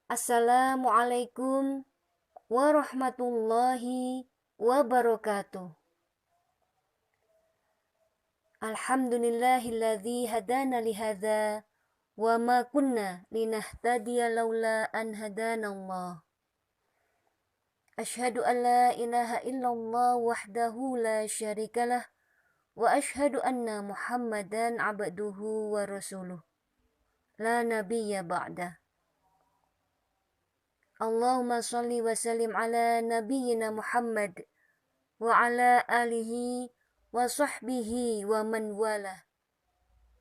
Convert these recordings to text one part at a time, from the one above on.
Assalamualaikum warahmatullahi wabarakatuh. Alhamdulillahilladzi hadana lihadza wa ma kunna linahtadiya laula an hadanallah. Asyhadu an la ilaha illallah wahdahu la syarikalah wa asyhadu anna Muhammadan abduhu wa rasuluh. La nabiyya ba'dah. Allahumma salli wa sallim ala nabiyyina Muhammad wa ala alihi wa sahbihi wa man wala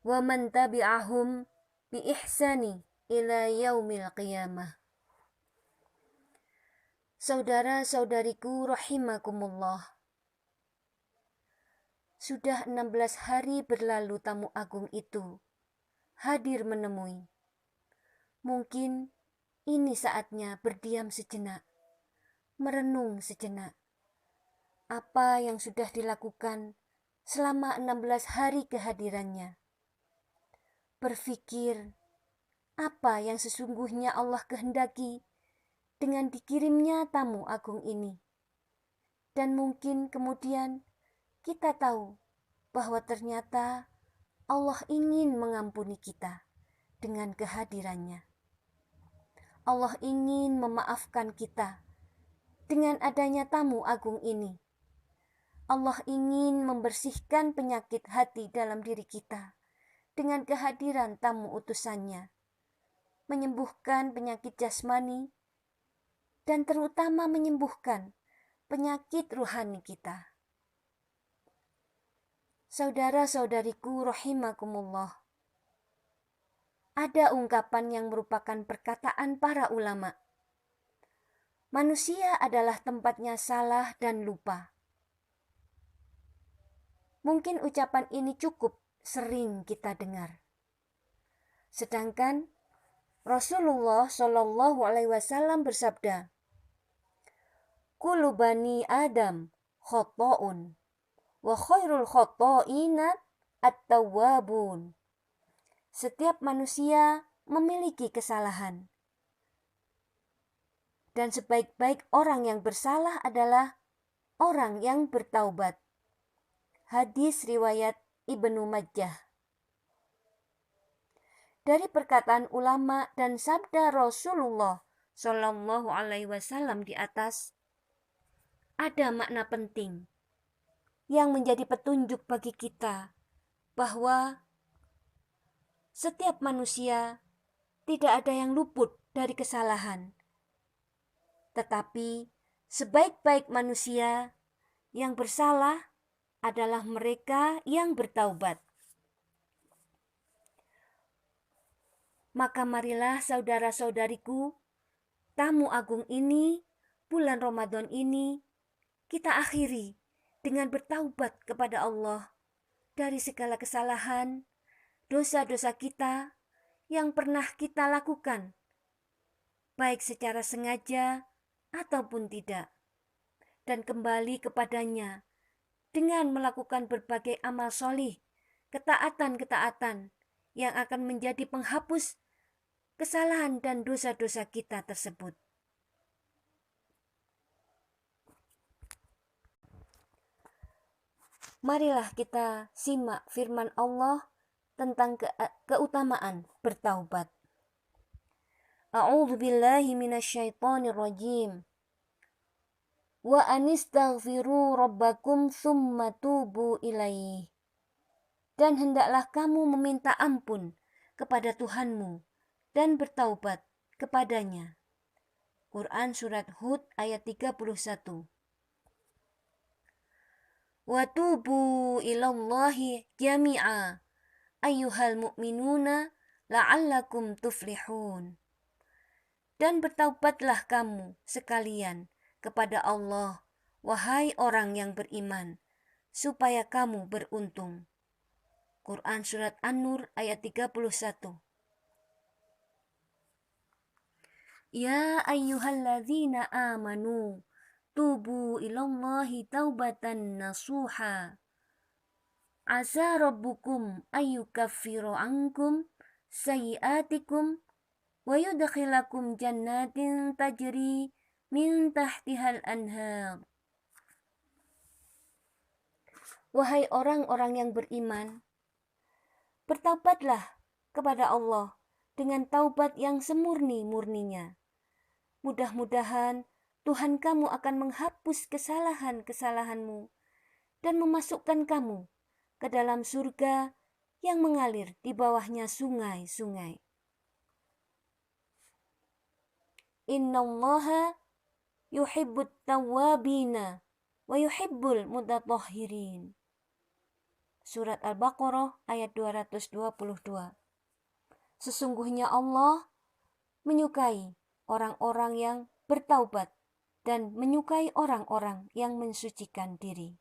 wa man tabi'ahum bi ihsani ila yaumil qiyamah. Saudara-saudariku rahimakumullah. Sudah 16 hari berlalu tamu agung itu hadir menemui. Mungkin ini saatnya berdiam sejenak, merenung sejenak. Apa yang sudah dilakukan selama 16 hari kehadirannya. Berpikir apa yang sesungguhnya Allah kehendaki dengan dikirimnya tamu agung ini. Dan mungkin kemudian kita tahu bahwa ternyata Allah ingin mengampuni kita dengan kehadirannya. Allah ingin memaafkan kita dengan adanya tamu agung ini. Allah ingin membersihkan penyakit hati dalam diri kita dengan kehadiran tamu utusannya, menyembuhkan penyakit jasmani, dan terutama menyembuhkan penyakit ruhani kita. Saudara-saudariku rahimakumullah, ada ungkapan yang merupakan perkataan para ulama. Manusia adalah tempatnya salah dan lupa. Mungkin ucapan ini cukup sering kita dengar. Sedangkan Rasulullah Shallallahu Alaihi Wasallam bersabda, "Kullu bani Adam khotoun, wa khairul khotoina at-tawwabun." Setiap manusia memiliki kesalahan. Dan sebaik-baik orang yang bersalah adalah orang yang bertaubat. Hadis riwayat Ibnu Majah. Dari perkataan ulama dan sabda Rasulullah Shallallahu Alaihi Wasallam di atas, ada makna penting yang menjadi petunjuk bagi kita bahwa setiap manusia tidak ada yang luput dari kesalahan. Tetapi sebaik-baik manusia yang bersalah adalah mereka yang bertaubat. Maka marilah saudara-saudariku, tamu agung ini, bulan Ramadan ini, kita akhiri dengan bertaubat kepada Allah dari segala kesalahan, dosa-dosa kita yang pernah kita lakukan, baik secara sengaja ataupun tidak, dan kembali kepadanya dengan melakukan berbagai amal solih, ketaatan-ketaatan yang akan menjadi penghapus kesalahan dan dosa-dosa kita tersebut. Marilah kita simak firman Allah tentang keutamaan bertaubat. A'udzu billahi minasyaitonir rajim. Wa anistaghfiru rabbakum tsumma tubu ilaihi. Dan hendaklah kamu meminta ampun kepada Tuhanmu dan bertaubat kepadanya. Quran surat Hud ayat 31. Wa tubu ilallahi jami'a ayyuhal mu'minuna la'allakum tuflihun. Dan bertaubatlah kamu sekalian kepada Allah, wahai orang yang beriman, supaya kamu beruntung. Quran surat An-Nur ayat 31. Ya ayyuhalladzina amanu tubu ilallahi taubatan nasuha. Asa rabbukum ayyukaffiru ankum sayyiatikum wa yudkhilakum jannatin tajri min tahtihal anhar. Wahai orang-orang yang beriman, bertaubatlah kepada Allah dengan taubat yang semurni-murninya. Mudah-mudahan Tuhan kamu akan menghapus kesalahan-kesalahanmu dan memasukkan kamu ke dalam surga yang mengalir di bawahnya sungai-sungai. Innallaha yuhibbut tawwabina wa yuhibbul mutatahhirin. Surat Al-Baqarah ayat 222. Sesungguhnya Allah menyukai orang-orang yang bertaubat dan menyukai orang-orang yang mensucikan diri.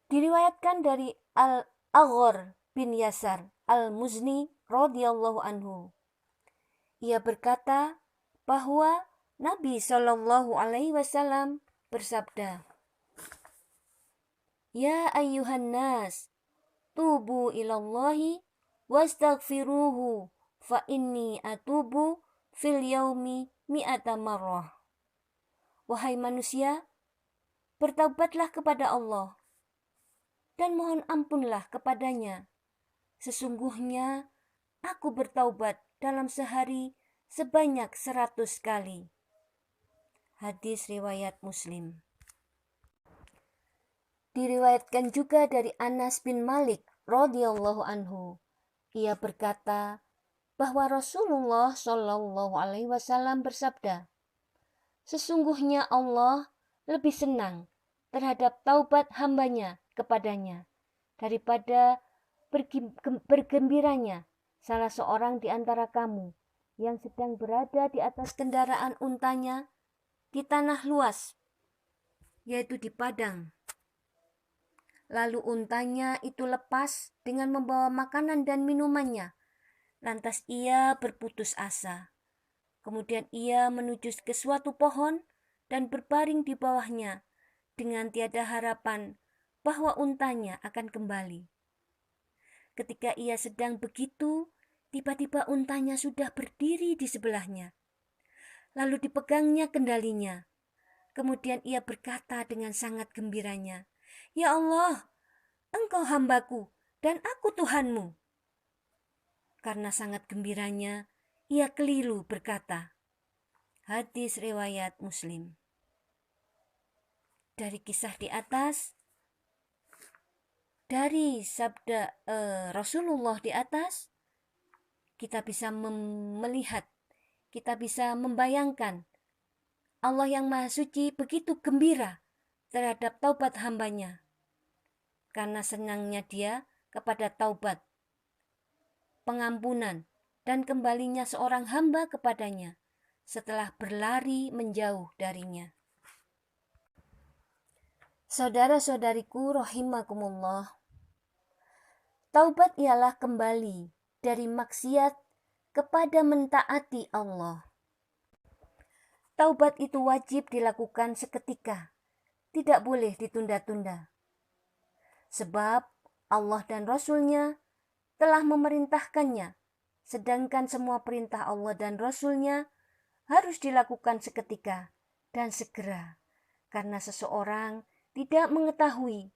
Diriwayatkan dari Al-Aghar bin Yasar Al-Muzni radhiyallahu anhu. Ia berkata bahwa Nabi Shallallahu alaihi wasallam bersabda, "Ya ayyuhan nas, tubu ilallahi wastaghfiruhu fa inni atubu fil yaumi mi'ata marrah." Wahai manusia, bertaubatlah kepada Allah dan mohon ampunlah kepadanya. Sesungguhnya aku bertaubat dalam sehari sebanyak 100 kali. Hadis riwayat Muslim. Diriwayatkan juga dari Anas bin Malik radhiyallahu anhu. Ia berkata bahwa Rasulullah Shallallahu alaihi wasallam bersabda, "Sesungguhnya Allah lebih senang terhadap taubat hambanya kepadanya daripada bergembiranya salah seorang di antara kamu yang sedang berada di atas kendaraan untanya di tanah luas, yaitu di padang. Lalu untanya itu lepas dengan membawa makanan dan minumannya. Lantas ia berputus asa. Kemudian ia menuju ke suatu pohon dan berbaring di bawahnya dengan tiada harapan bahwa untanya akan kembali. Ketika ia sedang begitu, tiba-tiba untanya sudah berdiri di sebelahnya. Lalu dipegangnya kendalinya. Kemudian ia berkata dengan sangat gembiranya, "Ya Allah, Engkau hambaku dan aku Tuhanmu." Karena sangat gembiranya, ia keliru berkata. Hadis riwayat Muslim. Dari kisah di atas, dari sabda Rasulullah di atas, kita bisa melihat, kita bisa membayangkan Allah yang Maha Suci begitu gembira terhadap taubat hambanya. Karena senangnya dia kepada taubat, pengampunan, dan kembalinya seorang hamba kepadanya setelah berlari menjauh darinya. Saudara-saudariku rahimakumullah, taubat ialah kembali dari maksiat kepada mentaati Allah. Taubat itu wajib dilakukan seketika, tidak boleh ditunda-tunda. Sebab Allah dan Rasul-Nya telah memerintahkannya, sedangkan semua perintah Allah dan Rasul-Nya harus dilakukan seketika dan segera, karena seseorang tidak mengetahui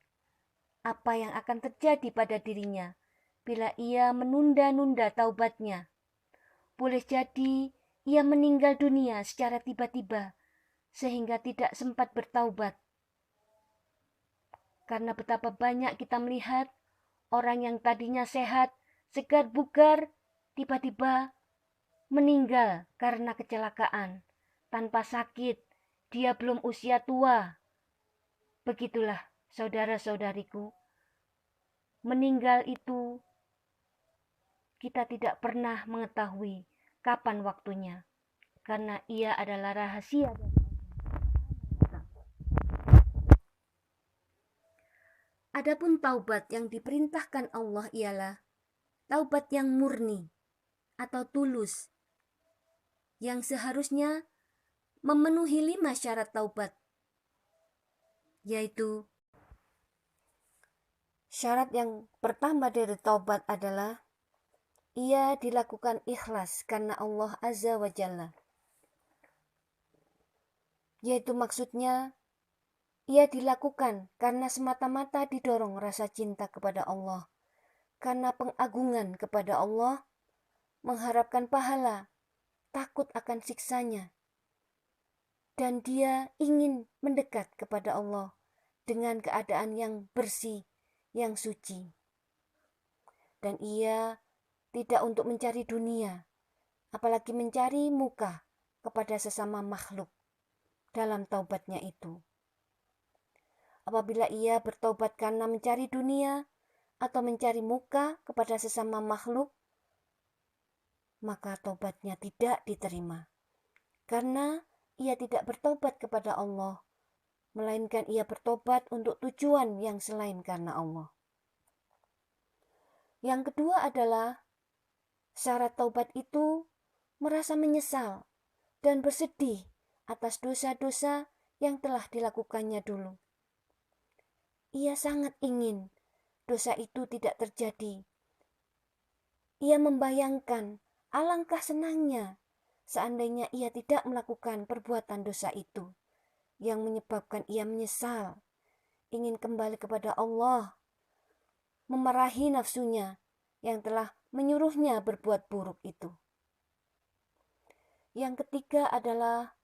apa yang akan terjadi pada dirinya bila ia menunda-nunda taubatnya. Boleh jadi ia meninggal dunia secara tiba-tiba sehingga tidak sempat bertaubat. Karena betapa banyak kita melihat orang yang tadinya sehat, segar bugar, tiba-tiba meninggal karena kecelakaan, tanpa sakit, dia belum usia tua. Begitulah saudara-saudariku, meninggal itu kita tidak pernah mengetahui kapan waktunya, karena ia adalah rahasia dari Allah. Adapun taubat yang diperintahkan Allah ialah taubat yang murni atau tulus, yang seharusnya memenuhi 5 syarat taubat, yaitu syarat yang pertama dari taubat adalah ia dilakukan ikhlas karena Allah Azza wa Jalla. Yaitu maksudnya, ia dilakukan karena semata-mata didorong rasa cinta kepada Allah, karena pengagungan kepada Allah, mengharapkan pahala, takut akan siksanya, dan dia ingin mendekat kepada Allah dengan keadaan yang bersih, yang suci. Dan ia tidak untuk mencari dunia, apalagi mencari muka kepada sesama makhluk dalam taubatnya itu. Apabila ia bertaubat karena mencari dunia atau mencari muka kepada sesama makhluk, maka taubatnya tidak diterima. Karena ia tidak bertobat kepada Allah, melainkan ia bertobat untuk tujuan yang selain karena Allah. Yang kedua adalah syarat taubat itu merasa menyesal dan bersedih atas dosa-dosa yang telah dilakukannya dulu. Ia sangat ingin dosa itu tidak terjadi. Ia membayangkan alangkah senangnya seandainya ia tidak melakukan perbuatan dosa itu yang menyebabkan ia menyesal, ingin kembali kepada Allah, memarahi nafsunya yang telah menyuruhnya berbuat buruk itu. Yang ketiga adalah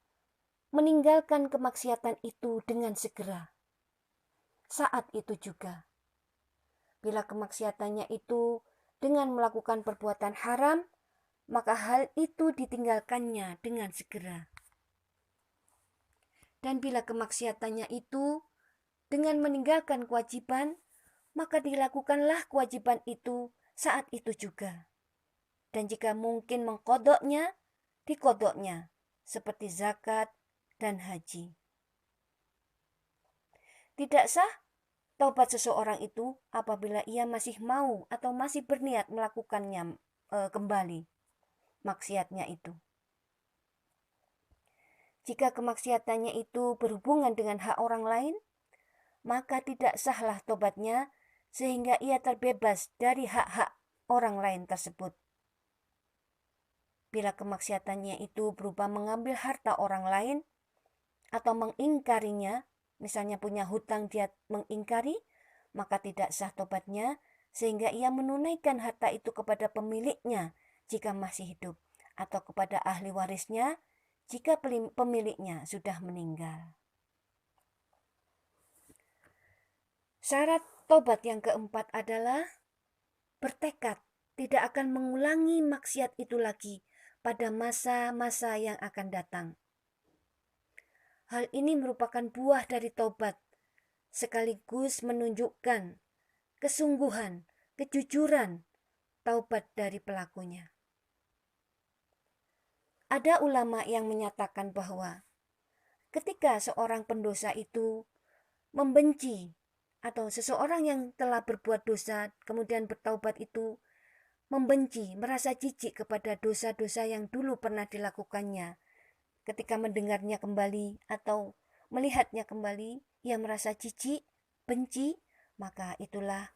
meninggalkan kemaksiatan itu dengan segera. Saat itu juga, bila kemaksiatannya itu dengan melakukan perbuatan haram, maka hal itu ditinggalkannya dengan segera. Dan bila kemaksiatannya itu dengan meninggalkan kewajiban, maka dilakukanlah kewajiban itu saat itu juga. Dan jika mungkin mengkodoknya, dikodoknya, seperti zakat dan haji. Tidak sah taubat seseorang itu apabila ia masih mau atau masih berniat melakukannya kembali, maksiatnya itu. Jika kemaksiatannya itu berhubungan dengan hak orang lain, maka tidak sahlah tobatnya sehingga ia terbebas dari hak-hak orang lain tersebut. Bila kemaksiatannya itu berupa mengambil harta orang lain atau mengingkarinya, misalnya punya hutang dia mengingkari, maka tidak sah tobatnya sehingga ia menunaikan harta itu kepada pemiliknya jika masih hidup atau kepada ahli warisnya jika pemiliknya sudah meninggal. Syarat tobat yang keempat adalah bertekad tidak akan mengulangi maksiat itu lagi pada masa-masa yang akan datang. Hal ini merupakan buah dari taubat, sekaligus menunjukkan kesungguhan, kejujuran taubat dari pelakunya. Ada ulama yang menyatakan bahwa ketika seorang pendosa itu membenci atau seseorang yang telah berbuat dosa kemudian bertaubat itu membenci, merasa jijik kepada dosa-dosa yang dulu pernah dilakukannya. Ketika mendengarnya kembali atau melihatnya kembali, ia merasa jijik, benci, maka itulah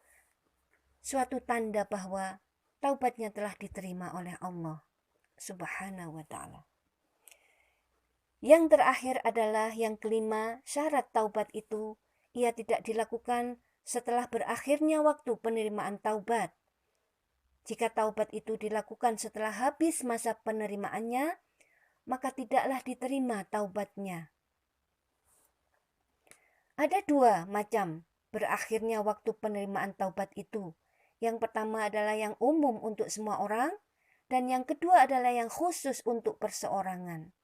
suatu tanda bahwa taubatnya telah diterima oleh Allah Subhanahu wa ta'ala. Yang terakhir adalah yang kelima, syarat taubat itu ia tidak dilakukan setelah berakhirnya waktu penerimaan taubat. Jika taubat itu dilakukan setelah habis masa penerimaannya, maka tidaklah diterima taubatnya. Ada dua macam berakhirnya waktu penerimaan taubat itu. Yang pertama adalah yang umum untuk semua orang, dan yang kedua adalah yang khusus untuk perseorangan.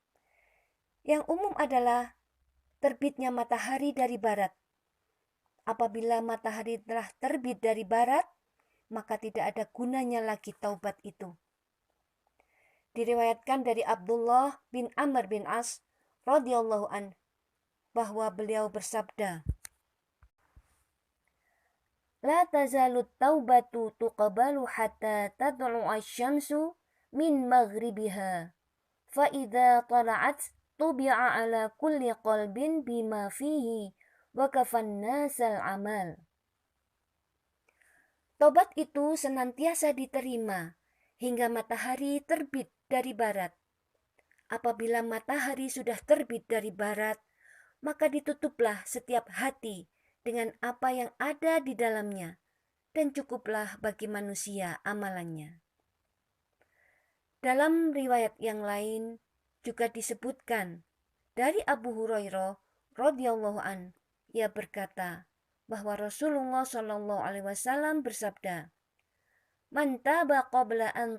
Yang umum adalah terbitnya matahari dari barat. Apabila matahari telah terbit dari barat, maka tidak ada gunanya lagi taubat itu. Diriwayatkan dari Abdullah bin Amr bin As radhiyallahu anhu bahwa beliau bersabda, "La tazalu taubatu tuqbalu hatta tad'u asy-syamsu min maghribiha, fa idza tala'at tubi'a ala kulli qalbin bima fihi wa kafan nasal amal." Tobat itu senantiasa diterima hingga matahari terbit dari barat. Apabila matahari sudah terbit dari barat, maka ditutuplah setiap hati dengan apa yang ada di dalamnya, dan cukuplah bagi manusia amalannya. Dalam riwayat yang lain juga disebutkan dari Abu Hurairah radhiyallahu an, ia berkata bahwa Rasulullah Shallallahu alaihi wasallam bersabda, "Man taba qabla an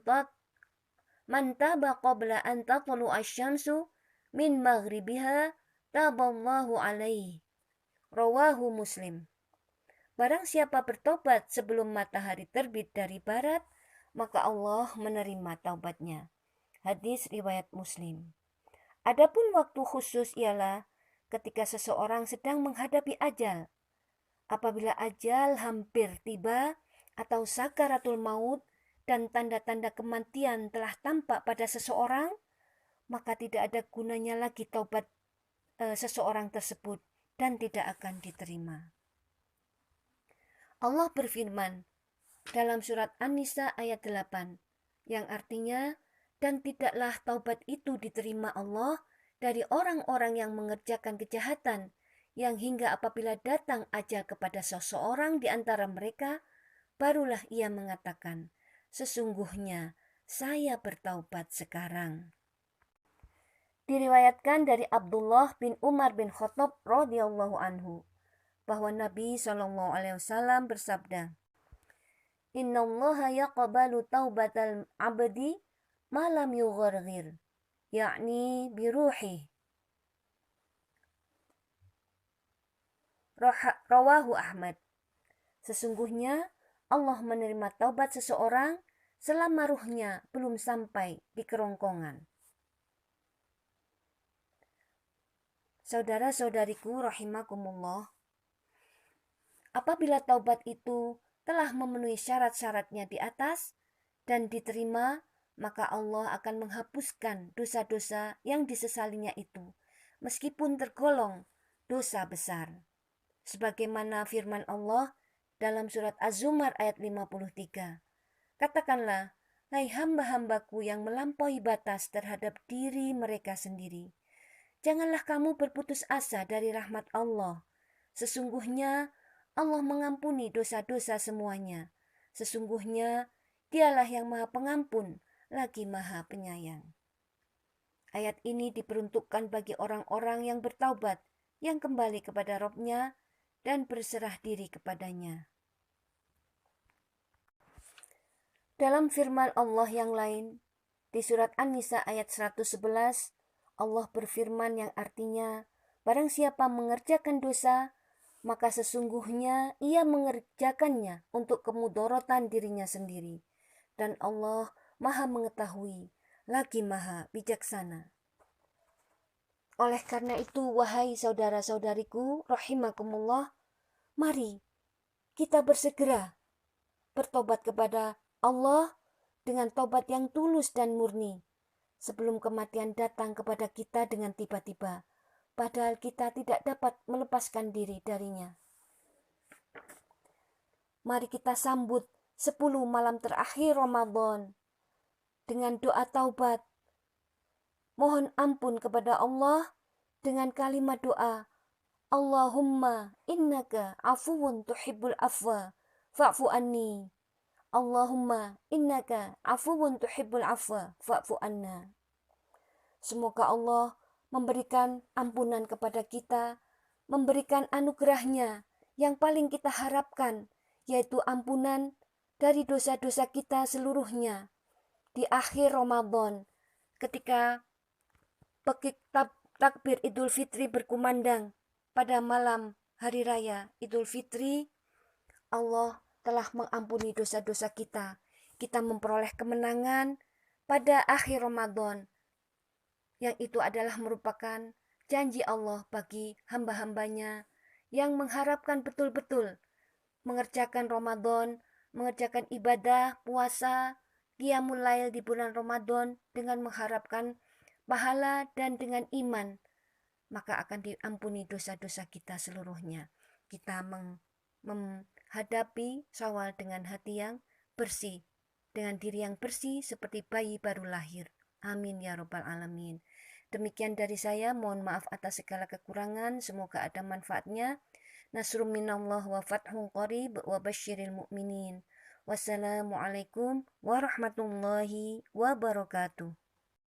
tatlu asy-syamsu min maghribiha taballahu alaihi." Rawahu Muslim. Barang siapa bertobat sebelum matahari terbit dari barat, maka Allah menerima taubatnya. Hadis riwayat Muslim. Adapun waktu khusus ialah ketika seseorang sedang menghadapi ajal. Apabila ajal hampir tiba atau sakaratul maut dan tanda-tanda kematian telah tampak pada seseorang, maka tidak ada gunanya lagi taubat seseorang tersebut dan tidak akan diterima. Allah berfirman dalam surat An-Nisa ayat 8, yang artinya, dan tidaklah taubat itu diterima Allah dari orang-orang yang mengerjakan kejahatan, yang hingga apabila datang ajal kepada seseorang di antara mereka, barulah ia mengatakan, sesungguhnya saya bertaubat sekarang. Diriwayatkan dari Abdullah bin Umar bin Khattab radhiyallahu anhu bahwa Nabi SAW bersabda, "Innallaha yaqbalu taubatal abdi ma lam yugharghir," yakni biruhi. Rawahu Ahmad. Sesungguhnya Allah menerima taubat seseorang selama ruhnya belum sampai di kerongkongan. Saudara-saudariku rahimakumullah, apabila taubat itu telah memenuhi syarat-syaratnya di atas dan diterima, maka Allah akan menghapuskan dosa-dosa yang disesalinya itu, meskipun tergolong dosa besar. Sebagaimana firman Allah dalam surat Az-Zumar ayat 53. Katakanlah, hai hamba-hambaku yang melampaui batas terhadap diri mereka sendiri. Janganlah kamu berputus asa dari rahmat Allah. Sesungguhnya Allah mengampuni dosa-dosa semuanya. Sesungguhnya Dialah yang Maha Pengampun, lagi Maha Penyayang. Ayat ini diperuntukkan bagi orang-orang yang bertaubat, yang kembali kepada Rabb-Nya dan berserah diri kepadanya. Dalam firman Allah yang lain, di surat An-Nisa ayat 111, Allah berfirman yang artinya, barang siapa mengerjakan dosa, maka sesungguhnya ia mengerjakannya untuk kemudorotan dirinya sendiri. Dan Allah Maha mengetahui, lagi Maha bijaksana. Oleh karena itu, wahai saudara-saudariku, rahimakumullah, mari kita bersegera bertobat kepada Allah dengan tobat yang tulus dan murni, sebelum kematian datang kepada kita dengan tiba-tiba, padahal kita tidak dapat melepaskan diri darinya. Mari kita sambut 10 malam terakhir Ramadan dengan doa taubat. Mohon ampun kepada Allah dengan kalimat doa, Allahumma innaka afuwun tuhibbul afwa fa'fu anni. Allahumma innaka afuwun tuhibbul afwa fa'fu anna. Semoga Allah memberikan ampunan kepada kita, memberikan anugerahnya yang paling kita harapkan, yaitu ampunan dari dosa-dosa kita seluruhnya. Di akhir Ramadan, ketika takbir Idul Fitri berkumandang pada malam hari raya Idul Fitri, Allah telah mengampuni dosa-dosa kita. Kita memperoleh kemenangan pada akhir Ramadan, yang itu adalah merupakan janji Allah bagi hamba-hambanya yang mengharapkan betul-betul mengerjakan Ramadan, mengerjakan ibadah, puasa, qiyamul lail di bulan Ramadan dengan mengharapkan pahala dan dengan iman, maka akan diampuni dosa-dosa kita seluruhnya. Kita menghadapi Syawal dengan hati yang bersih, dengan diri yang bersih seperti bayi baru lahir. Amin ya robbal alamin. Demikian dari saya, mohon maaf atas segala kekurangan, semoga ada manfaatnya. Nasrum minallah wa fathun qarib wa basyiril mu'minin. Wassalamualaikum warahmatullahi wabarakatuh.